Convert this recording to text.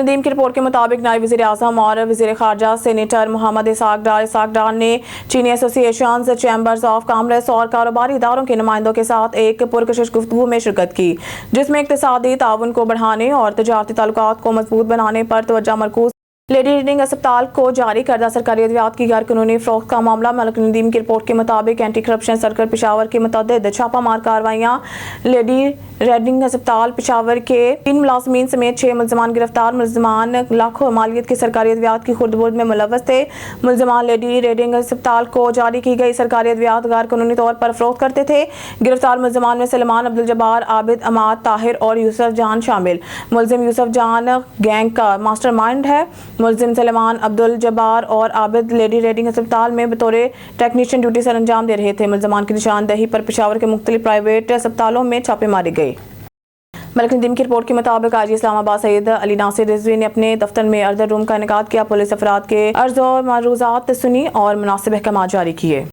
नदीम की रिपोर्ट के मुताबिक नायब वज़ीर आज़म और वज़ीर ख़ारजा सेनेटर मोहम्मद इसाक डार ने चीनी एसोसिएशंस, चैम्बर्स ऑफ कॉमर्स और कारोबारी इदारों के नुमाइंदों के साथ एक पुरकशिश गुफ्तगू में शिरकत की, जिसमें इक़्तिसादी ताउन को बढ़ाने और तजारती ताल्लुकात को मजबूत बनाने पर तवज्जो मरकूज। लेडी रीडिंग अस्पताल को जारी करदा सरकारी अद्वियात की गैर कानूनी फ़रोख्त का मामला। मलिक नदीम की रिपोर्ट के मुताबिक एंटी करप्शन सर्कल पेशावर की मुतअद्दिद छापामार कार्रवाइयाँ लेडी रीडिंग अस्पताल पेशावर के 3 मुलाजमीन समेत 6 मुलजमान गिरफ्तार। मुलजमान लाखों मालियत की सरकारी अद्वियात की खुर्द-बुर्द में मुलव्वस थे। मुलजमान लेडी रीडिंग अस्पताल को जारी की गई सरकारी अद्वियात गैर कानूनी तौर पर फ़रोख्त करते थे। गिरफ्तार मुलजमान में सलमान, अब्दुल जब्बार, आबिद, अमाद, ताहिर और यूसुफ जान शामिल। मुलजिम यूसुफ जान गैंग का मास्टरमाइंड है। मुलजिम सलमान, अब्दुल जब्बार और आबिद लेडी रीडिंग अस्पताल में बतौर टेक्नीशियन ड्यूटी सर अंजाम दे रहे थे। मुलजमान की निशानदेही पर पेशावर के मुख्तलिफ प्राइवेट अस्पतालों में छापे मारे गए। मलिक नदीम की रिपोर्ट के मुताबिक आज इस्लामाबाद सैयद अली नासिर रिजवी ने अपने दफ्तर में अर्दर रूम का इनेकाद किया। पुलिस अफराद के अर्ज और मरूजात सुनी और मुनासिब अहकाम जारी किए।